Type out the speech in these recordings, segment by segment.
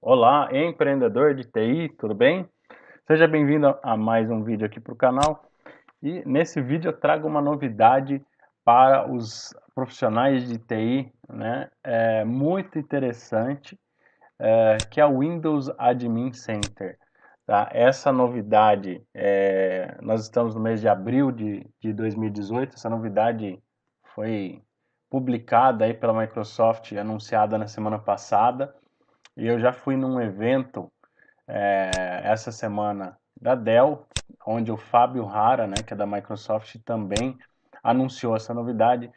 Olá, empreendedor de TI, tudo bem? Seja bem-vindo a mais um vídeo aqui para o canal. E nesse vídeo eu trago uma novidade para os profissionais de TI, né? Muito interessante, que é o Windows Admin Center. Tá? Essa novidade, nós estamos no mês de abril de 2018, essa novidade foi publicada aí pela Microsoft, anunciada na semana passada, e eu já fui num evento essa semana da Dell, onde o Fábio Hara, né, que é da Microsoft, também anunciou essa novidade,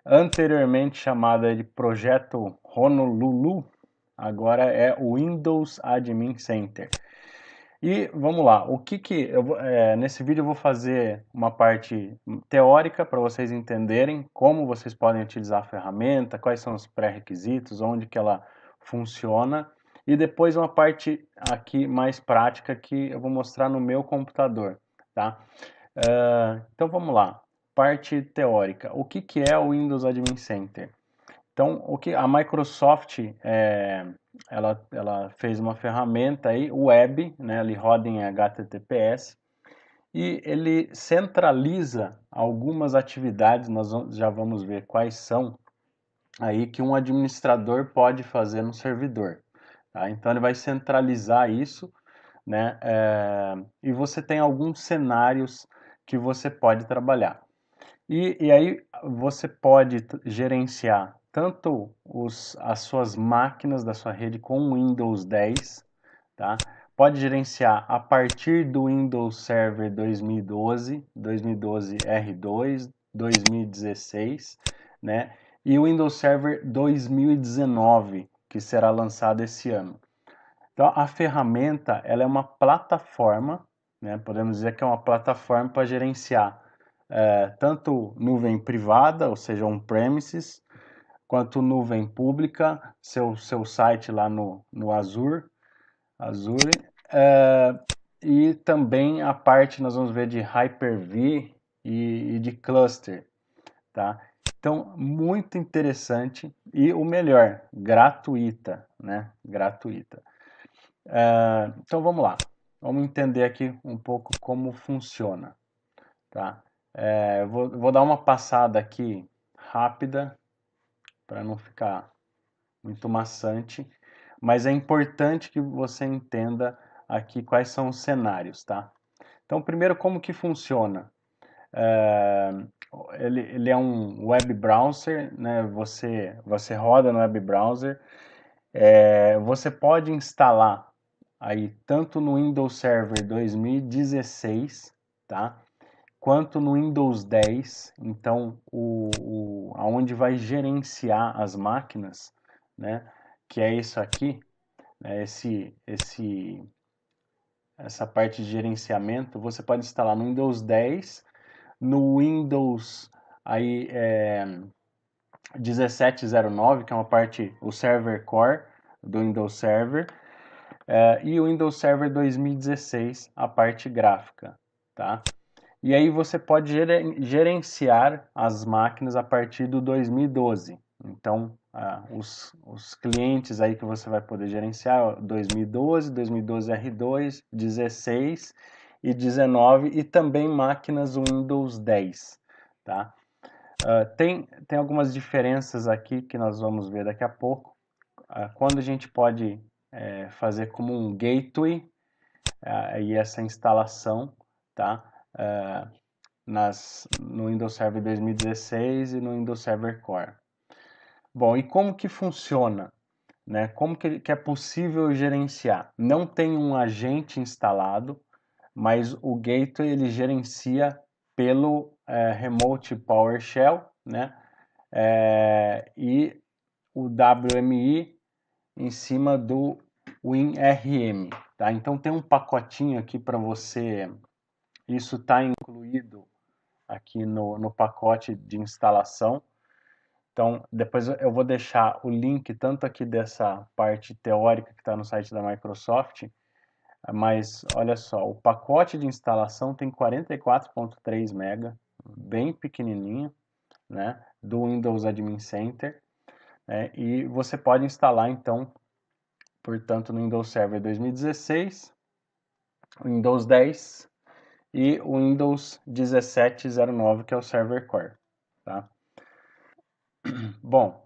anteriormente chamada de Projeto Honolulu, agora é o Windows Admin Center. E vamos lá, nesse vídeo eu vou fazer uma parte teórica para vocês entenderem como vocês podem utilizar a ferramenta, quais são os pré-requisitos, onde que ela funciona, e depois uma parte aqui mais prática que eu vou mostrar no meu computador, tá? Então vamos lá, parte teórica. O que é o Windows Admin Center? Então, o que a Microsoft ela fez uma ferramenta aí, web, né, ele roda em HTTPS, e ele centraliza algumas atividades, nós já vamos ver quais são aí que um administrador pode fazer no servidor. Tá? Então ele vai centralizar isso, né? E você tem alguns cenários que você pode trabalhar. E aí você pode gerenciar tanto as suas máquinas da sua rede com o Windows 10, tá? Pode gerenciar a partir do Windows Server 2012, 2012 R2, 2016, né? E o Windows Server 2019, que será lançado esse ano. Então, a ferramenta, ela é uma plataforma, né? Podemos dizer que é uma plataforma para gerenciar tanto nuvem privada, ou seja, on-premises, quanto nuvem pública, seu site lá no Azure, e também a parte nós vamos ver de Hyper-V e de cluster, tá? Então, muito interessante e o melhor, gratuita, né? Gratuita. Então vamos lá, vamos entender aqui um pouco como funciona, tá? Vou dar uma passada aqui rápida para não ficar muito maçante, mas é importante que você entenda aqui quais são os cenários, tá? Então, primeiro, como que funciona? É, ele é um web browser, né? Você roda no web browser. Você pode instalar aí tanto no Windows Server 2016, tá? Quanto no Windows 10, então aonde vai gerenciar as máquinas, né? Que é isso aqui, né? Essa parte de gerenciamento, você pode instalar no Windows 10, no Windows aí 1709, que é uma parte, o Server Core do Windows Server, e o Windows Server 2016, a parte gráfica, tá? E aí você pode gerenciar as máquinas a partir do 2012. Então, os clientes aí que você vai poder gerenciar 2012, 2012 R2, 16 e 19 e também máquinas Windows 10, tá? Tem algumas diferenças aqui que nós vamos ver daqui a pouco. Quando a gente pode fazer como um gateway e essa instalação, tá? No Windows Server 2016 e no Windows Server Core. Bom, e como que funciona? Né? Como que é possível gerenciar? Não tem um agente instalado, mas o gateway ele gerencia pelo Remote PowerShell, né? E o WMI em cima do WinRM, tá? Então tem um pacotinho aqui para você, isso está incluído aqui no pacote de instalação. Então, depois eu vou deixar o link tanto aqui dessa parte teórica que está no site da Microsoft, mas olha só, o pacote de instalação tem 44.3 MB, bem pequenininho, né, do Windows Admin Center, né, e você pode instalar então portanto no Windows Server 2016, o Windows 10 e o Windows 17.09, que é o Server Core, tá? Bom,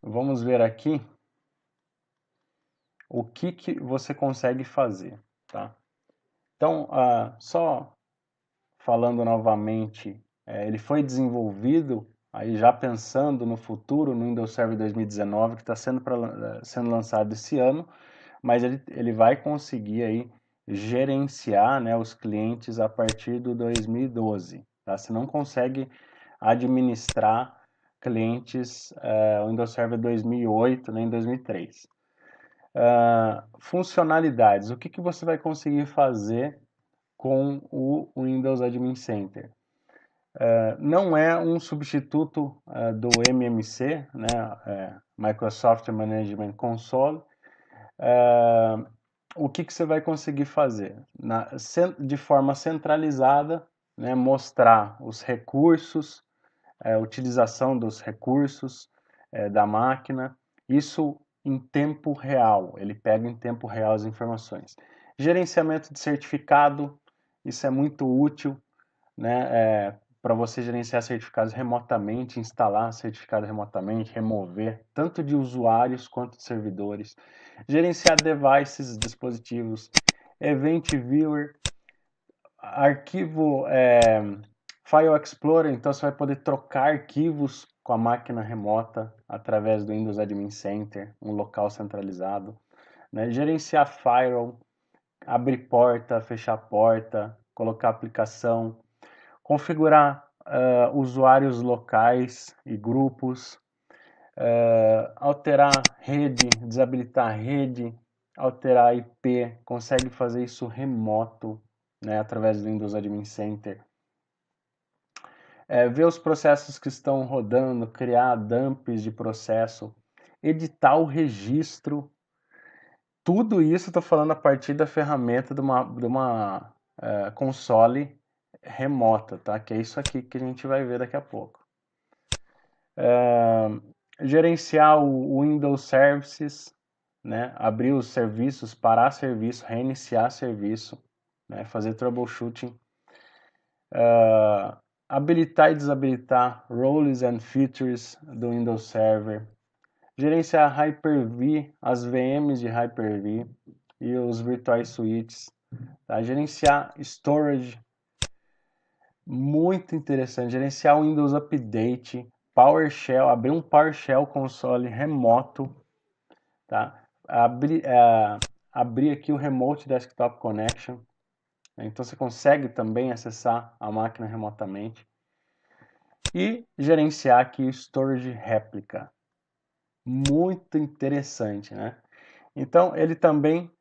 vamos ver aqui o que você consegue fazer, tá? Então, só falando novamente, ele foi desenvolvido aí já pensando no futuro, no Windows Server 2019, que está sendo lançado esse ano, mas ele vai conseguir aí gerenciar, né, os clientes a partir do 2012, tá? Você não consegue administrar clientes Windows Server 2008 nem 2003. Funcionalidades, o que você vai conseguir fazer com o Windows Admin Center? Não é um substituto do MMC, né, Microsoft Management Console. O que você vai conseguir fazer? De forma centralizada, né, mostrar os recursos, a utilização dos recursos da máquina, isso em tempo real, ele pega em tempo real as informações. Gerenciamento de certificado, isso é muito útil, né, para você gerenciar certificados remotamente, instalar certificado remotamente, remover, tanto de usuários quanto de servidores. Gerenciar devices, dispositivos, Event Viewer, arquivo File Explorer, então você vai poder trocar arquivos com a máquina remota através do Windows Admin Center, um local centralizado, né? Gerenciar firewall, abrir porta, fechar porta, colocar aplicação, configurar usuários locais e grupos, alterar rede, desabilitar rede, alterar IP, consegue fazer isso remoto, né, através do Windows Admin Center. Ver os processos que estão rodando, criar dumps de processo, editar o registro, tudo isso estou falando a partir da ferramenta de uma console remota, tá? Que é isso aqui que a gente vai ver daqui a pouco. Gerenciar o Windows Services, né? Abrir os serviços, parar serviço, reiniciar serviço, né? Fazer troubleshooting. Habilitar e desabilitar roles and features do Windows Server. Gerenciar Hyper-V, as VMs de Hyper-V e os virtual switches. Tá? Gerenciar storage, muito interessante. Gerenciar o Windows Update, PowerShell, abrir um PowerShell console remoto, tá? Abrir aqui o Remote Desktop Connection. Então você consegue também acessar a máquina remotamente. E gerenciar aqui o Storage Replica. Muito interessante, né? Então ele também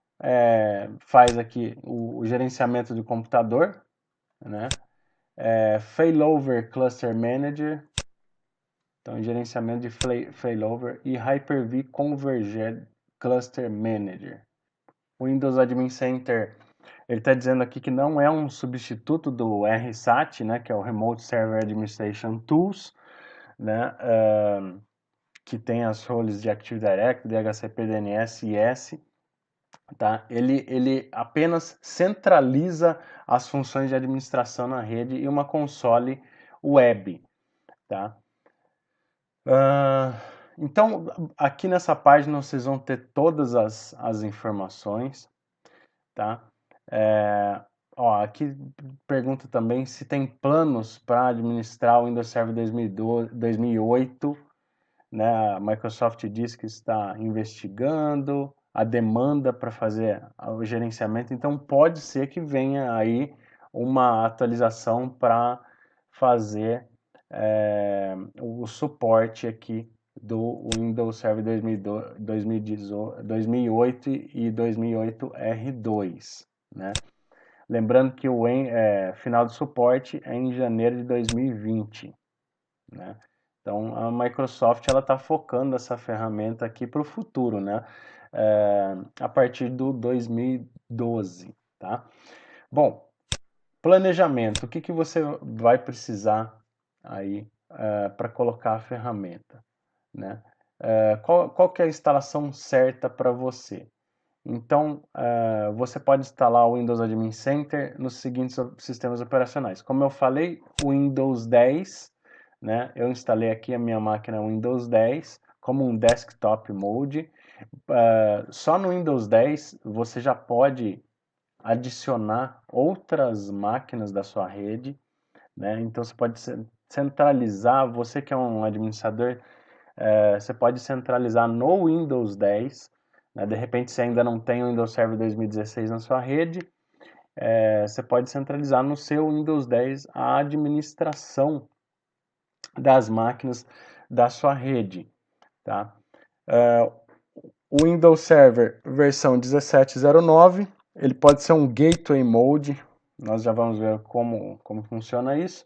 faz aqui o gerenciamento do computador, né? Failover Cluster Manager, então gerenciamento de failover e Hyper-V Converged Cluster Manager. O Windows Admin Center, ele está dizendo aqui que não é um substituto do RSAT, né, que é o Remote Server Administration Tools, né, que tem as roles de Active Directory, DHCP, DNS e IS. Tá? Ele apenas centraliza as funções de administração na rede e uma console web. Tá? Então, aqui nessa página vocês vão ter todas as informações. Tá? Aqui pergunta também se tem planos para administrar o Windows Server 2008. Né? A Microsoft diz que está investigando a demanda para fazer o gerenciamento, então pode ser que venha aí uma atualização para fazer o suporte aqui do Windows Server 2008 e 2008 R2, né? Lembrando que o final do suporte é em janeiro de 2020, né? Então a Microsoft ela está focando essa ferramenta aqui para o futuro, né? A partir do 2012, tá? Bom, planejamento. O que você vai precisar aí para colocar a ferramenta, né? Qual que é a instalação certa para você? Então, você pode instalar o Windows Admin Center nos seguintes sistemas operacionais. Como eu falei, o Windows 10, né? Eu instalei aqui a minha máquina Windows 10 como um desktop mode. Só no Windows 10 você já pode adicionar outras máquinas da sua rede, né? Então você pode centralizar, você que é um administrador, você pode centralizar no Windows 10, né? De repente, se ainda não tem o Windows Server 2016 na sua rede, você pode centralizar no seu Windows 10 a administração das máquinas da sua rede, tá? O Windows Server versão 17.09, ele pode ser um Gateway Mode, nós já vamos ver como funciona isso,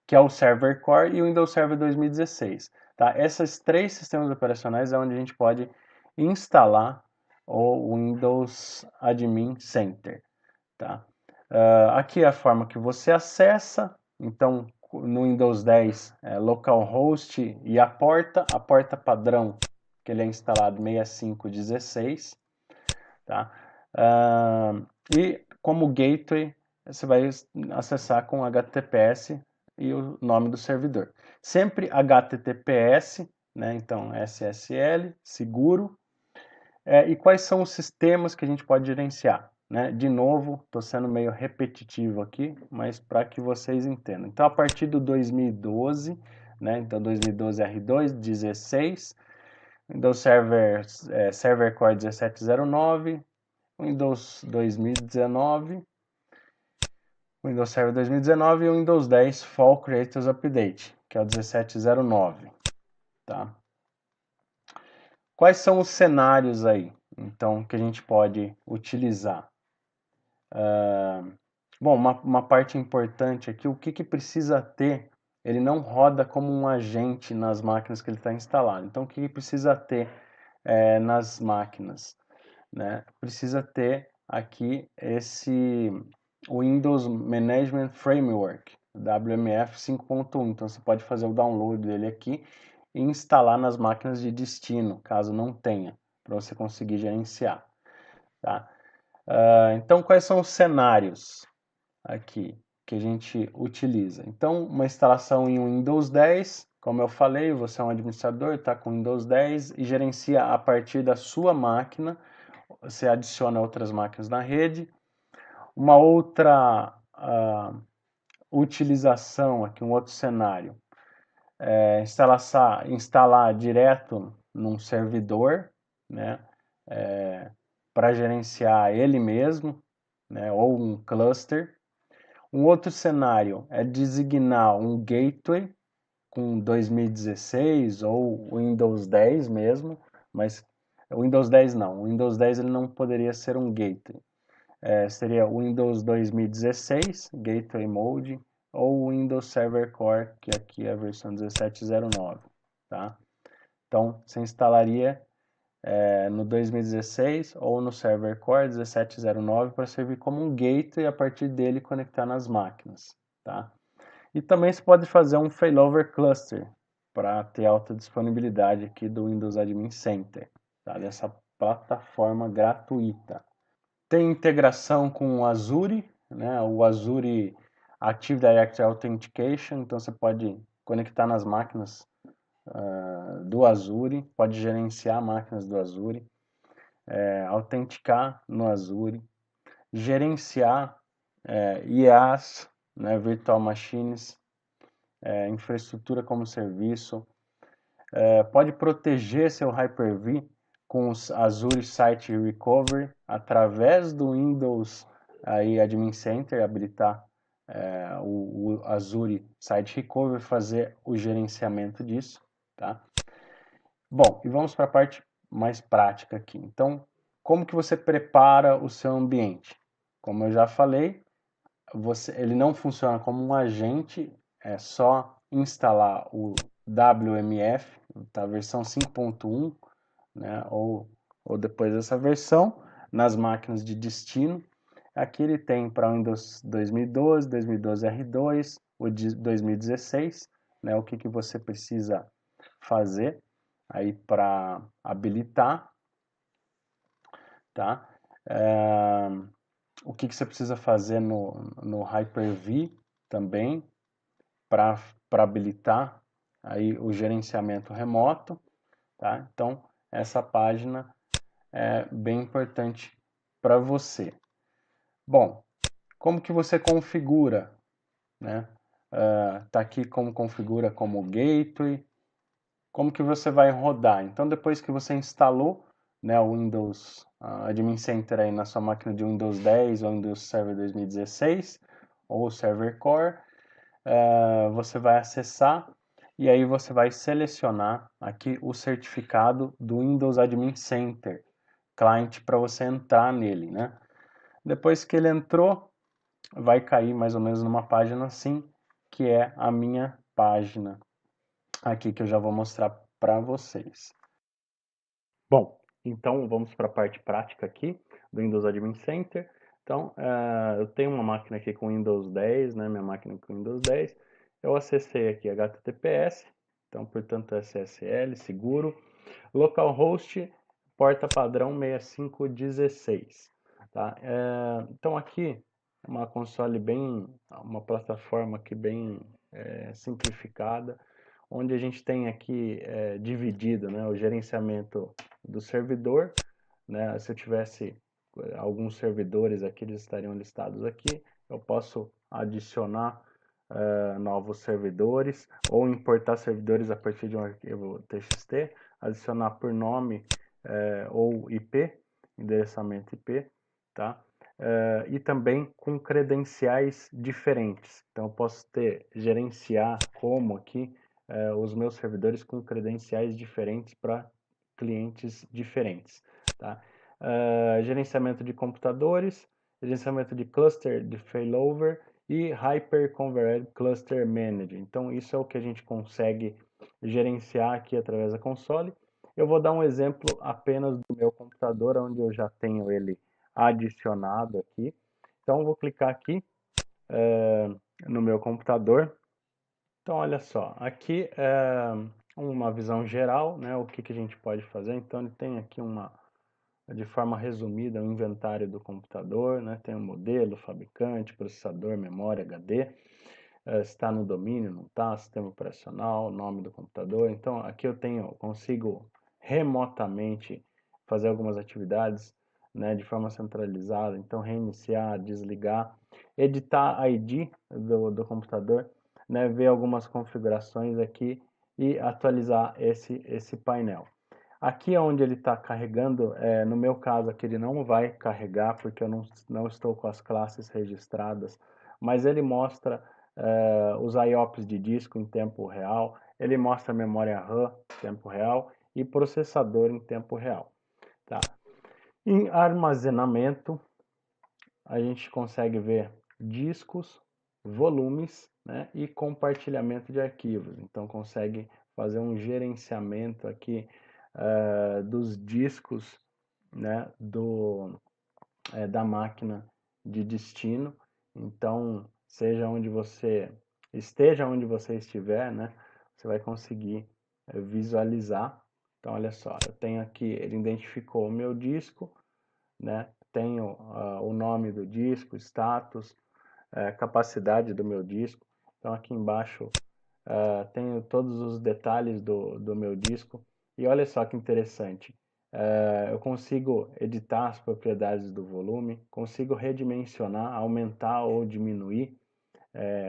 que é o Server Core e o Windows Server 2016. Tá? Esses três sistemas operacionais é onde a gente pode instalar o Windows Admin Center. Tá? Aqui é a forma que você acessa, então no Windows 10 é localhost e a porta padrão que ele é instalado 6516, tá? E como gateway você vai acessar com HTTPS e o nome do servidor. Sempre HTTPS, né? Então SSL, seguro. E quais são os sistemas que a gente pode gerenciar? Né? De novo, estou sendo meio repetitivo aqui, mas para que vocês entendam. Então, a partir do 2012, né? Então 2012 R2, 16, Windows Server Core 1709, Windows 2019, Windows Server 2019 e o Windows 10 Fall Creators Update, que é o 1709, tá? Quais são os cenários aí, então, que a gente pode utilizar? Bom, uma parte importante aqui, o que precisa ter, ele não roda como um agente nas máquinas que ele está instalado. Então, o que precisa ter nas máquinas? Né? Precisa ter aqui esse Windows Management Framework, WMF 5.1. Então você pode fazer o download dele aqui e instalar nas máquinas de destino, caso não tenha, para você conseguir gerenciar. Tá? Então, quais são os cenários aqui que a gente utiliza? Então, uma instalação em Windows 10, como eu falei, você é um administrador, está com Windows 10 e gerencia a partir da sua máquina. Você adiciona outras máquinas na rede. Uma outra utilização, aqui um outro cenário, é instalar direto num servidor, né, para gerenciar ele mesmo, né, ou um cluster. Um outro cenário é designar um gateway com 2016 ou Windows 10 mesmo, mas o Windows 10 não, o Windows 10 ele não poderia ser um gateway. Seria o Windows 2016, Gateway Mode, ou o Windows Server Core, que aqui é a versão 1709, tá? Então, você instalaria no 2016 ou no Server Core 1709 para servir como um gateway e a partir dele conectar nas máquinas, tá? E também você pode fazer um failover cluster para ter alta disponibilidade aqui do Windows Admin Center, tá? Dessa plataforma gratuita. Tem integração com o Azure, né? O Azure Active Directory Authentication, então você pode conectar nas máquinas do Azure, pode gerenciar máquinas do Azure, autenticar no Azure, gerenciar IaaS, né? Virtual Machines, infraestrutura como serviço, pode proteger seu Hyper-V com os Azure Site Recovery através do Windows aí, Admin Center, habilitar o Azure Site Recovery, fazer o gerenciamento disso, tá? Bom, e vamos para a parte mais prática aqui. Então, como que você prepara o seu ambiente? Como eu já falei, ele não funciona como um agente, é só instalar o WMF, tá? Versão 5.1, né? ou depois dessa versão, nas máquinas de destino. Aqui ele tem para Windows 2012, 2012 R2, o 2016, né? O que você precisa fazer aí para habilitar. tá? O que você precisa fazer no Hyper-V também para habilitar aí o gerenciamento remoto, tá? Então, essa página é bem importante para você. Bom, como que você configura, né? Tá aqui como configura como gateway, como que você vai rodar. Então, depois que você instalou, né, o Windows Admin Center aí na sua máquina de Windows 10 ou Windows Server 2016 ou Server Core, você vai acessar e aí você vai selecionar aqui o certificado do Windows Admin Center Client para você entrar nele, né? Depois que ele entrou, vai cair mais ou menos numa página assim, que é a minha página aqui que eu já vou mostrar para vocês. Bom, então vamos para a parte prática aqui do Windows Admin Center. Então, eu tenho uma máquina aqui com Windows 10, né, minha máquina com Windows 10. Eu acessei aqui HTTPS, então, portanto, SSL, seguro. Localhost, porta padrão 6516. Tá? Então, aqui, uma console uma plataforma aqui bem simplificada, onde a gente tem aqui dividido, né, o gerenciamento do servidor, né? Se eu tivesse alguns servidores aqui, eles estariam listados aqui. Eu posso adicionar novos servidores ou importar servidores a partir de um arquivo TXT, adicionar por nome ou IP, endereçamento IP, tá? E também com credenciais diferentes. Então, eu posso gerenciar como aqui os meus servidores com credenciais diferentes para clientes diferentes, tá? Gerenciamento de computadores, gerenciamento de cluster de failover e Hyper-Converged Cluster Manager. Então, isso é o que a gente consegue gerenciar aqui através da console. Eu vou dar um exemplo apenas do meu computador, onde eu já tenho ele adicionado aqui. Então, eu vou clicar aqui no meu computador. Então, olha só, aqui é uma visão geral, né? O que a gente pode fazer. Então, ele tem aqui de forma resumida, o inventário do computador, né? Tem o modelo, fabricante, processador, memória, HD, está no domínio, não está, sistema operacional, nome do computador. Então, aqui eu consigo remotamente fazer algumas atividades, né, de forma centralizada. Então, reiniciar, desligar, editar a ID do computador, né, ver algumas configurações aqui e atualizar esse painel. Aqui onde ele está carregando, no meu caso aqui ele não vai carregar porque eu não estou com as classes registradas, mas ele mostra os IOPS de disco em tempo real, ele mostra memória RAM em tempo real e processador em tempo real. Tá? Em armazenamento, a gente consegue ver discos, volumes, né, e compartilhamento de arquivos. Então consegue fazer um gerenciamento aqui dos discos, né, da máquina de destino. Então, esteja onde você estiver, né, você vai conseguir visualizar. Então, olha só, eu tenho aqui, ele identificou o meu disco, né, tenho o nome do disco, status, capacidade do meu disco. Então, aqui embaixo tenho todos os detalhes do meu disco. E olha só que interessante, eu consigo editar as propriedades do volume, consigo redimensionar, aumentar ou diminuir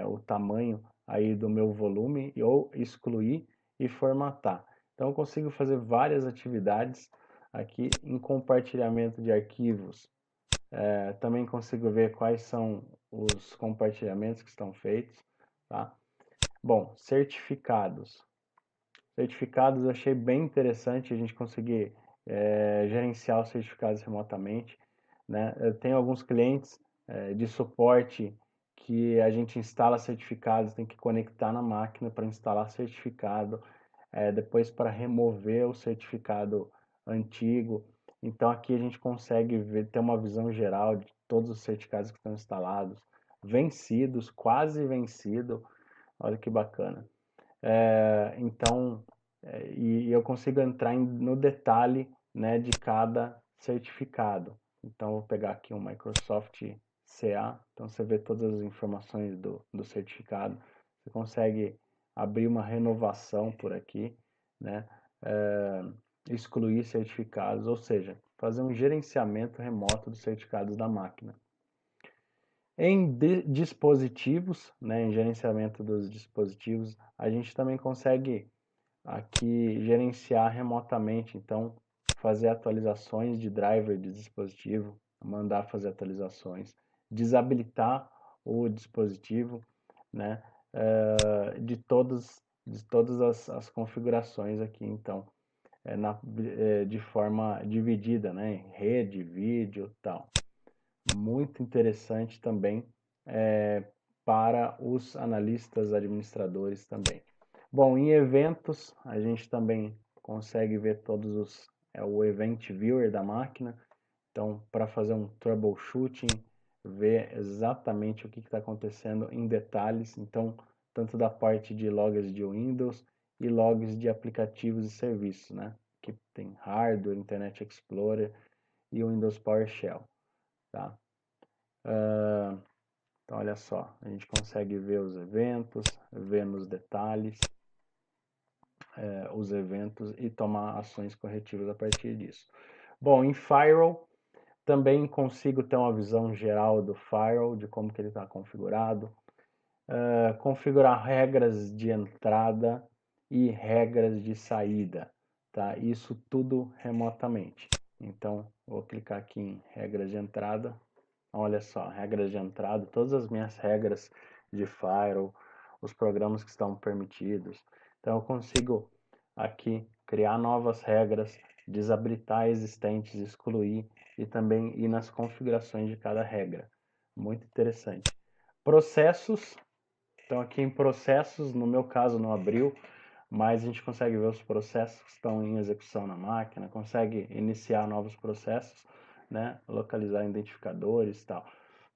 o tamanho aí do meu volume ou excluir e formatar. Então eu consigo fazer várias atividades aqui em compartilhamento de arquivos. Também consigo ver quais são os compartilhamentos que estão feitos, tá? Bom, certificados. Certificados eu achei bem interessante a gente conseguir gerenciar os certificados remotamente, né? Eu tenho alguns clientes de suporte que a gente instala certificados, tem que conectar na máquina para instalar certificado, depois para remover o certificado antigo. Então aqui a gente consegue ter uma visão geral de todos os certificados que estão instalados, vencidos, quase vencido. Olha que bacana. Então, e eu consigo entrar no detalhe, né, de cada certificado. Então, vou pegar aqui um Microsoft CA, então você vê todas as informações do certificado, você consegue abrir uma renovação por aqui, né? Excluir certificados, ou seja, fazer um gerenciamento remoto dos certificados da máquina. Em dispositivos, né, em gerenciamento dos dispositivos, a gente também consegue aqui gerenciar remotamente, então fazer atualizações de driver de dispositivo, mandar fazer atualizações, desabilitar o dispositivo, né, de todas as configurações aqui, então, de forma dividida, né, rede, vídeo, tal. Muito interessante também para os analistas administradores também. Bom, em eventos, a gente também consegue ver todos os, o Event Viewer da máquina. Então, para fazer um troubleshooting, ver exatamente o que está acontecendo em detalhes. Então, tanto da parte de logs de Windows e logs de aplicativos e serviços, né? Que tem hardware, Internet Explorer e o Windows PowerShell, tá? Então, olha só, a gente consegue ver os eventos, ver nos detalhes os eventos e tomar ações corretivas a partir disso. Bom, em Firewall, também consigo ter uma visão geral do Firewall, de como que ele está configurado, configurar regras de entrada e regras de saída, tá? Isso tudo remotamente. Então, vou clicar aqui em regras de entrada. Olha só, regras de entrada, todas as minhas regras de firewall, os programas que estão permitidos. Então, eu consigo aqui criar novas regras, desabilitar existentes, excluir e também ir nas configurações de cada regra. Muito interessante. Processos. Então, aqui em processos, no meu caso não abriu, mas a gente consegue ver os processos que estão em execução na máquina, consegue iniciar novos processos, né? Localizar identificadores e tal.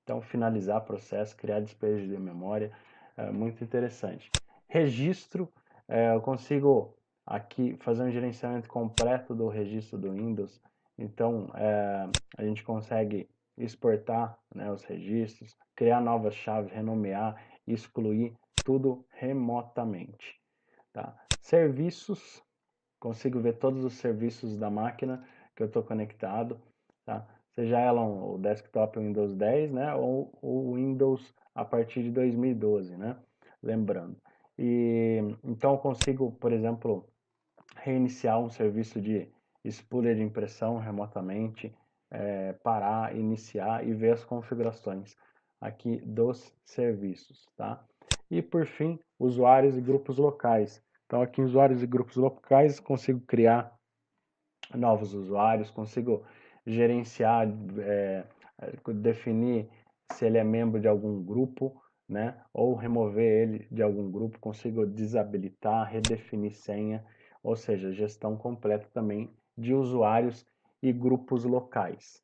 Então, finalizar processo, criar despejo de memória, é muito interessante. Registro, eu consigo aqui fazer um gerenciamento completo do registro do Windows. Então, a gente consegue exportar, né, os registros, criar novas chaves, renomear, excluir, tudo remotamente. Tá? Serviços, consigo ver todos os serviços da máquina que eu estou conectado, tá? Seja ela o desktop Windows 10, né, ou o Windows a partir de 2012, né? Lembrando. E então eu consigo, por exemplo, reiniciar um serviço de spooler de impressão remotamente, parar, iniciar e ver as configurações aqui dos serviços, tá? E por fim, usuários e grupos locais. Então aqui em usuários e grupos locais consigo criar novos usuários, consigo gerenciar, definir se ele é membro de algum grupo, né? Ou remover ele de algum grupo, consigo desabilitar, redefinir senha, ou seja, gestão completa também de usuários e grupos locais.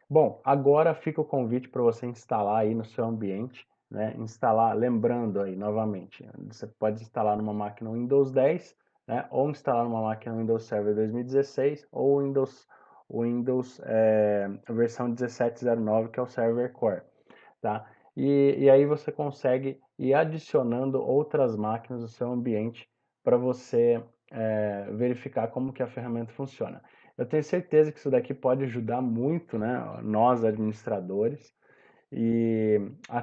Bom, agora fica o convite para você instalar aí no seu ambiente, né? Instalar, lembrando aí novamente, você pode instalar numa máquina Windows 10, né? Ou instalar numa máquina Windows Server 2016 ou Windows versão 17.09, que é o Server Core, tá? E aí você consegue ir adicionando outras máquinas no seu ambiente para você verificar como que a ferramenta funciona. Eu tenho certeza que isso daqui pode ajudar muito, né, nós administradores e a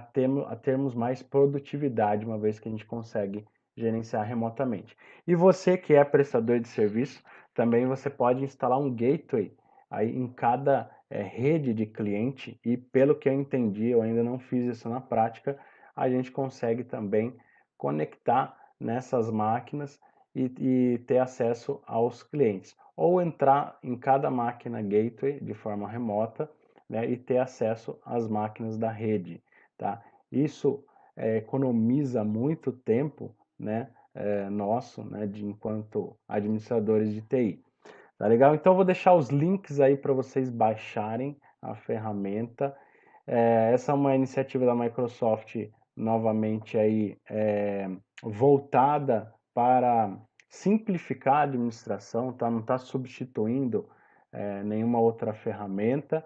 termos mais produtividade, uma vez que a gente consegue gerenciar remotamente. E você que é prestador de serviço, também você pode instalar um gateway aí em cada rede de cliente e pelo que eu entendi, eu ainda não fiz isso na prática, a gente consegue também conectar nessas máquinas e ter acesso aos clientes. Ou entrar em cada máquina gateway de forma remota, né, e ter acesso às máquinas da rede, tá? Isso economiza muito tempo, né, nosso, né, enquanto administradores de TI. Tá legal? Então eu vou deixar os links aí para vocês baixarem a ferramenta. Essa é uma iniciativa da Microsoft, novamente aí voltada para simplificar a administração, tá? Não está substituindo nenhuma outra ferramenta,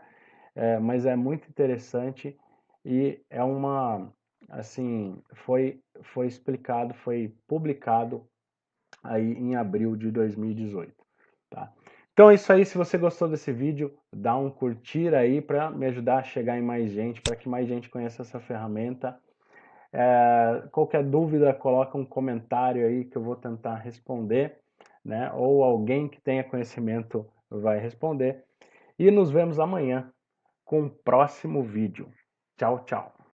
mas é muito interessante e é assim, foi explicado, foi publicado aí em abril de 2018, tá? Então é isso aí, se você gostou desse vídeo, dá um curtir aí para me ajudar a chegar em mais gente, para que mais gente conheça essa ferramenta. Qualquer dúvida, coloca um comentário aí que eu vou tentar responder, né? Ou alguém que tenha conhecimento vai responder. E nos vemos amanhã com o próximo vídeo. Tchau, tchau.